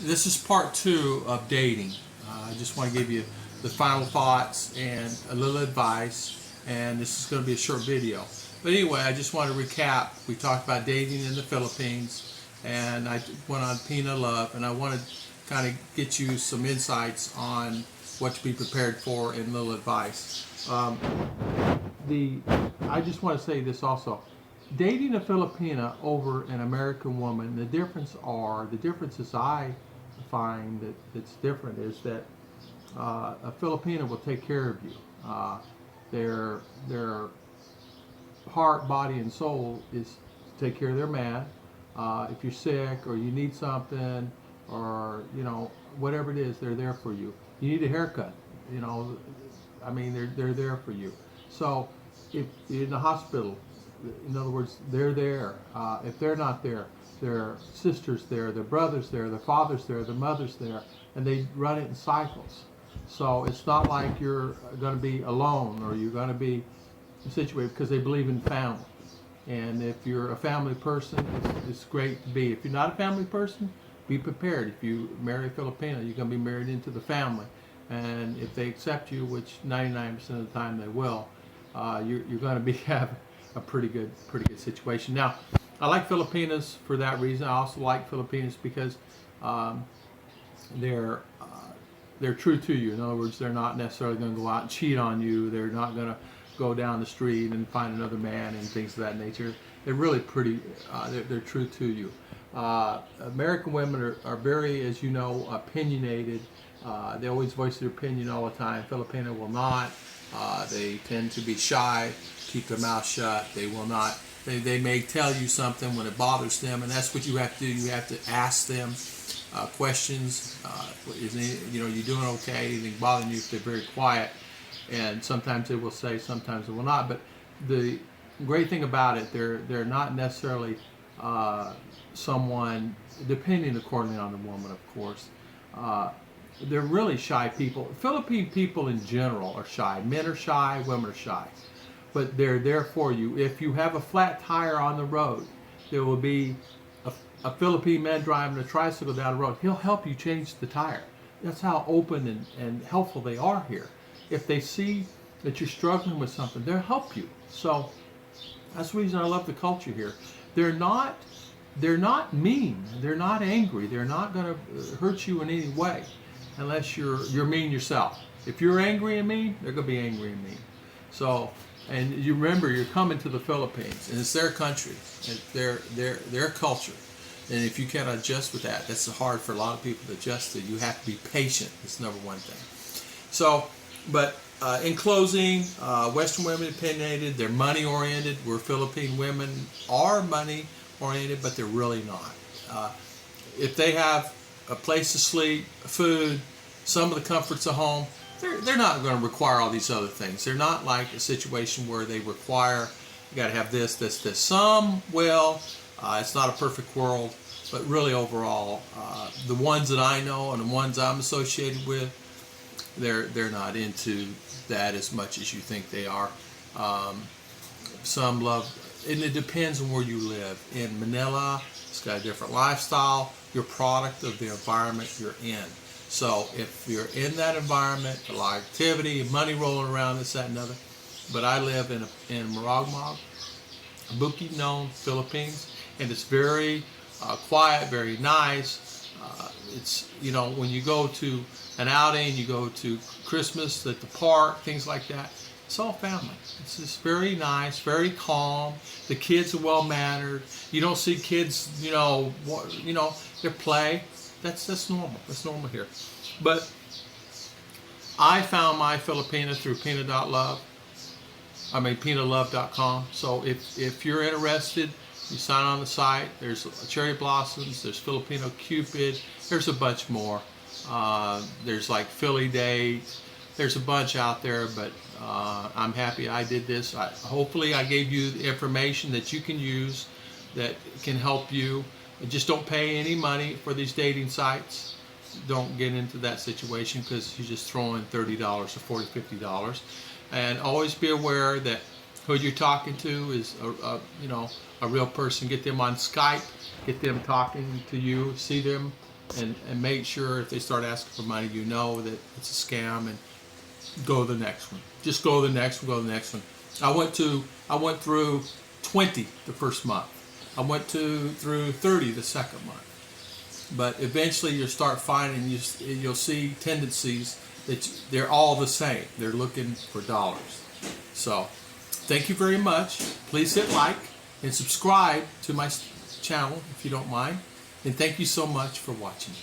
This is part two of dating. I just want to give you the final thoughts and a little advice, and this is going to be a short video. But anyway, I just want to recap. We talked about dating in the Philippines, and I went on Pina Love, and I want to kind of get you some insights on what to be prepared for and little advice. I just want to say this also. Dating a Filipina over an American woman, the differences I find that's different is that a Filipina will take care of you. Their heart, body, and soul is to take care of their man. If you're sick or you need something, or whatever it is, they're there for you. You need a haircut, they're there for you. So if you're in the hospital, in other words, they're there. If they're not there, their sister's there, their brother's there, their father's there, their mother's there, and they run it in cycles. So it's not like you're going to be alone or you're going to be situated, because they believe in family. And if you're a family person, it's great to be. If you're not a family person, be prepared. If you marry a Filipino, you're going to be married into the family. And if they accept you, which 99% of the time they will, you're going to have a pretty good situation. Now, I like Filipinas for that reason. I also like Filipinas because they're true to you. In other words, they're not necessarily going to go out and cheat on you. They're not going to go down the street and find another man and things of that nature. They're really pretty. They're true to you. American women are very, as you know, opinionated. They always voice their opinion all the time. Filipino will not. They tend to be shy, keep their mouth shut. They will not. They may tell you something when it bothers them, and that's what you have to do. You have to ask them questions. You doing okay? Anything bothering you? If they're very quiet, and sometimes they will say, sometimes they will not. But the great thing about it, they're not necessarily someone, depending accordingly on the woman, of course. They're really shy people. Philippine people in general are shy. Men are shy, women are shy. But they're there for you. If you have a flat tire on the road, there will be a Philippine man driving a tricycle down the road. He'll help you change the tire. That's how open and helpful they are here. If they see that you're struggling with something, they'll help you. So that's the reason I love the culture here. They're not mean. They're not angry. They're not going to hurt you in any way, unless you're mean yourself. If you're angry and mean, they're going to be angry and mean. So, and you remember, you're coming to the Philippines, and it's their country, it's their culture. And if you can't adjust with that, that's hard for a lot of people to adjust to. You have to be patient. It's number one thing. So, but in closing, Western women are opinionated. They're money oriented. Where Philippine women are money oriented, but they're really not. If they have a place to sleep, food, some of the comforts of home, they're not going to require all these other things. They're not like a situation where they require, you got to have this. Some will. It's not a perfect world, but really overall, the ones that I know and the ones I'm associated with, they're not into that as much as you think they are. Some love, and it depends on where you live. In Manila, it's got a different lifestyle. You're a product of the environment you're in. So if you're in that environment, a lot of activity, money rolling around, this, that, and other. But I live in Maragmag, Bukidnon, Philippines, and it's very quiet, very nice. It's, when you go to an outing, you go to Christmas at the park, things like that, it's all family. It's just very nice, very calm. The kids are well mannered. You don't see kids, they play. That's normal. That's normal here. But I found my Filipina through pinalove.com. So if you're interested, you sign on the site. There's cherry blossoms. There's Filipino Cupid. There's a bunch more. There's like Philly Date. There's a bunch out there, but I'm happy I did this. Hopefully I gave you the information that you can use that can help you. Just don't pay any money for these dating sites. Don't get into that situation, because you're just throwing $30 or $40, $50. And always be aware that who you're talking to is a real person. Get them on Skype. Get them talking to you. See them and make sure if they start asking for money, you know that it's a scam, and go to the next one. Just go to the next one, go to the next one. I went through 20 the first month. I went through 30 the second month. But eventually you'll start finding, you'll see tendencies that they're all the same. They're looking for dollars. So thank you very much. Please hit like and subscribe to my channel if you don't mind. And thank you so much for watching.